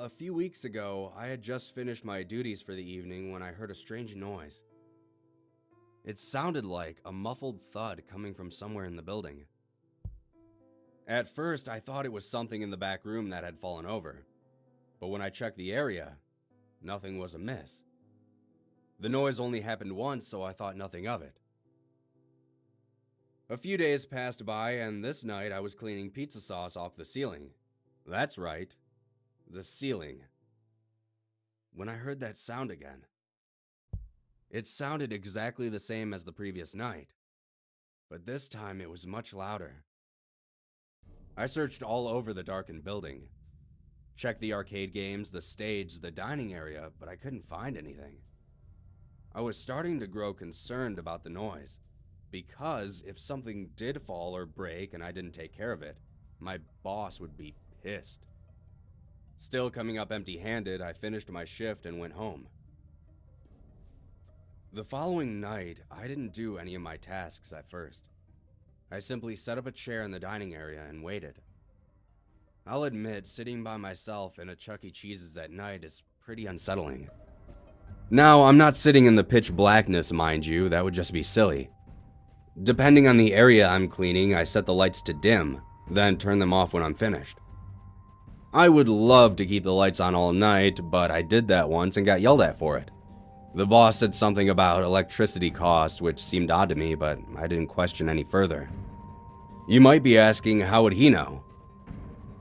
A few weeks ago, I had just finished my duties for the evening when I heard a strange noise. It sounded like a muffled thud coming from somewhere in the building. At first, I thought it was something in the back room that had fallen over, but when I checked the area, nothing was amiss. The noise only happened once, so I thought nothing of it. A few days passed by, and this night I was cleaning pizza sauce off the ceiling. That's right, the ceiling. When I heard that sound again, it sounded exactly the same as the previous night, but this time it was much louder. I searched all over the darkened building, checked the arcade games, the stage, the dining area, but I couldn't find anything. I was starting to grow concerned about the noise, because if something did fall or break and I didn't take care of it, my boss would be pissed. Still coming up empty-handed, I finished my shift and went home. The following night, I didn't do any of my tasks at first. I simply set up a chair in the dining area and waited. I'll admit, sitting by myself in a Chuck E. Cheese's at night is pretty unsettling. Now, I'm not sitting in the pitch blackness, mind you, that would just be silly. Depending on the area I'm cleaning, I set the lights to dim, then turn them off when I'm finished. I would love to keep the lights on all night, but I did that once and got yelled at for it. The boss said something about electricity cost, which seemed odd to me, but I didn't question any further. You might be asking, how would he know?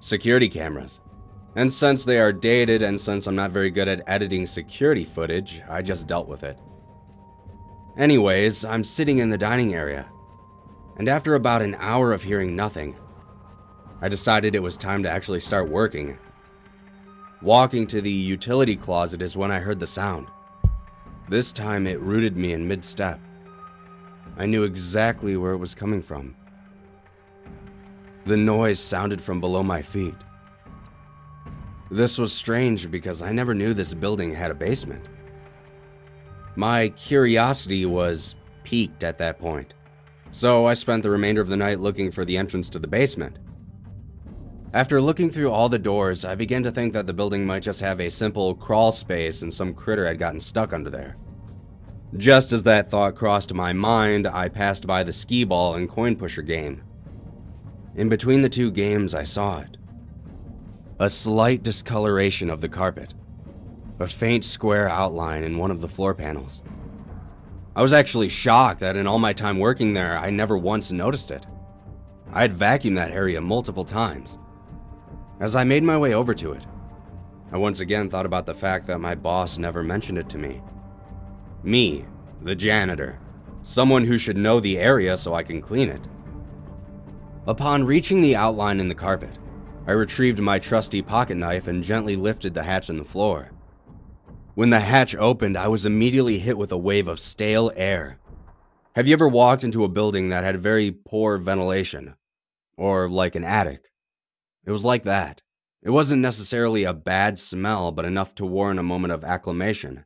Security cameras. And since they are dated and since I'm not very good at editing security footage, I just dealt with it. Anyways, I'm sitting in the dining area, and after about an hour of hearing nothing, I decided it was time to actually start working. Walking to the utility closet is when I heard the sound. This time it rooted me in mid-step. I knew exactly where it was coming from. The noise sounded from below my feet. This was strange because I never knew this building had a basement. My curiosity was piqued at that point, so I spent the remainder of the night looking for the entrance to the basement. After looking through all the doors, I began to think that the building might just have a simple crawl space and some critter had gotten stuck under there. Just as that thought crossed my mind, I passed by the skee ball and coin pusher game. In between the two games, I saw it. A slight discoloration of the carpet. A faint square outline in one of the floor panels. I was actually shocked that in all my time working there, I never once noticed it. I had vacuumed that area multiple times. As I made my way over to it, I once again thought about the fact that my boss never mentioned it to me. Me, the janitor, someone who should know the area so I can clean it. Upon reaching the outline in the carpet, I retrieved my trusty pocket knife and gently lifted the hatch in the floor. When the hatch opened, I was immediately hit with a wave of stale air. Have you ever walked into a building that had very poor ventilation? Or like an attic? It was like that. It wasn't necessarily a bad smell, but enough to warrant a moment of acclamation.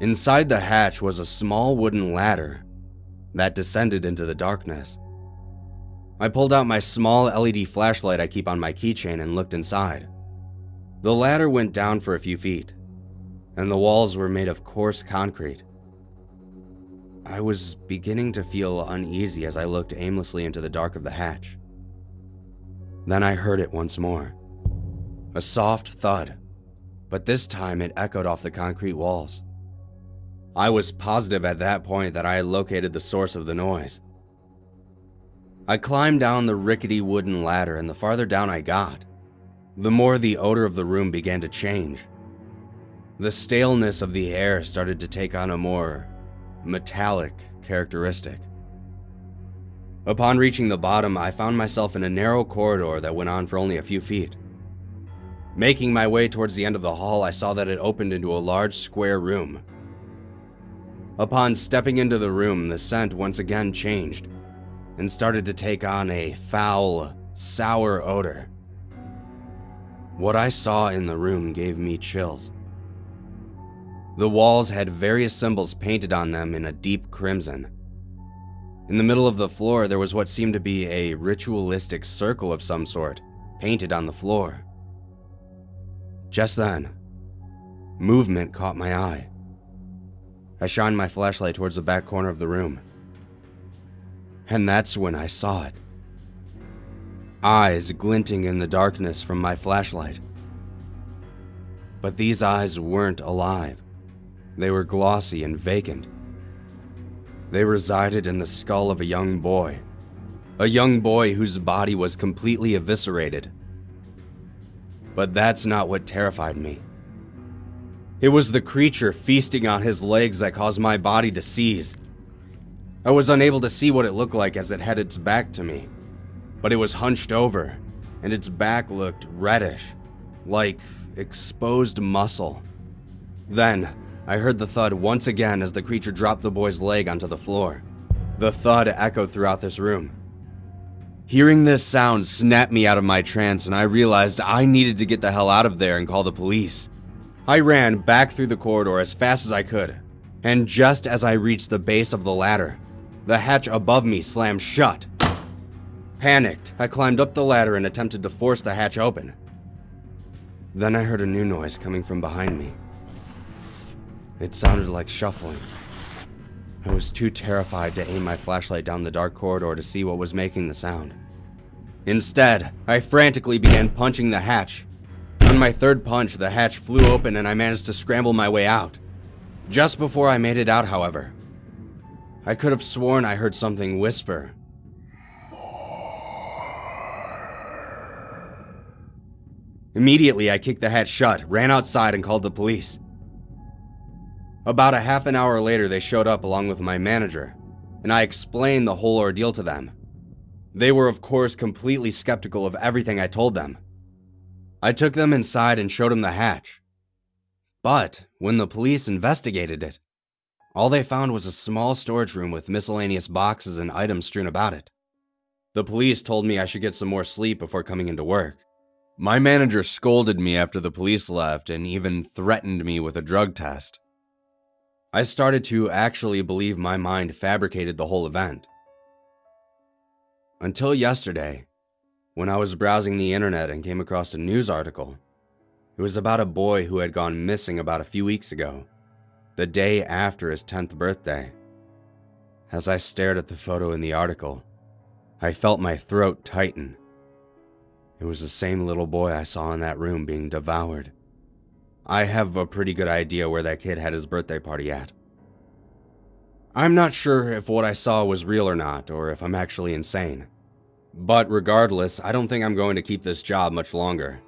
Inside the hatch was a small wooden ladder that descended into the darkness. I pulled out my small LED flashlight I keep on my keychain and looked inside. The ladder went down for a few feet, and the walls were made of coarse concrete. I was beginning to feel uneasy as I looked aimlessly into the dark of the hatch. Then I heard it once more. A soft thud, but this time it echoed off the concrete walls. I was positive at that point that I had located the source of the noise. I climbed down the rickety wooden ladder, and the farther down I got, the more the odor of the room began to change. The staleness of the air started to take on a more metallic characteristic. Upon reaching the bottom, I found myself in a narrow corridor that went on for only a few feet. Making my way towards the end of the hall, I saw that it opened into a large square room. Upon stepping into the room, the scent once again changed and started to take on a foul, sour odor. What I saw in the room gave me chills. The walls had various symbols painted on them in a deep crimson. In the middle of the floor, there was what seemed to be a ritualistic circle of some sort, painted on the floor. Just then, movement caught my eye. I shined my flashlight towards the back corner of the room. And that's when I saw it. Eyes glinting in the darkness from my flashlight. But these eyes weren't alive. They were glossy and vacant. They resided in the skull of a young boy whose body was completely eviscerated. But that's not what terrified me. It was the creature feasting on his legs that caused my body to seize. I was unable to see what it looked like as it had its back to me, but it was hunched over, and its back looked reddish, like exposed muscle. Then, I heard the thud once again as the creature dropped the boy's leg onto the floor. The thud echoed throughout this room. Hearing this sound snapped me out of my trance, and I realized I needed to get the hell out of there and call the police. I ran back through the corridor as fast as I could, and just as I reached the base of the ladder, the hatch above me slammed shut. Panicked, I climbed up the ladder and attempted to force the hatch open. Then I heard a new noise coming from behind me. It sounded like shuffling. I was too terrified to aim my flashlight down the dark corridor to see what was making the sound. Instead, I frantically began punching the hatch. On my third punch, the hatch flew open and I managed to scramble my way out. Just before I made it out, however, I could have sworn I heard something whisper. Immediately, I kicked the hatch shut, ran outside, and called the police. About a half an hour later, they showed up along with my manager, and I explained the whole ordeal to them. They were, of course, completely skeptical of everything I told them. I took them inside and showed them the hatch. But when the police investigated it, all they found was a small storage room with miscellaneous boxes and items strewn about it. The police told me I should get some more sleep before coming into work. My manager scolded me after the police left and even threatened me with a drug test. I started to actually believe my mind fabricated the whole event. Until yesterday, when I was browsing the internet and came across a news article. It was about a boy who had gone missing about a few weeks ago, the day after his 10th birthday. As I stared at the photo in the article, I felt my throat tighten. It was the same little boy I saw in that room being devoured. I have a pretty good idea where that kid had his birthday party at. I'm not sure if what I saw was real or not, or if I'm actually insane. But regardless, I don't think I'm going to keep this job much longer.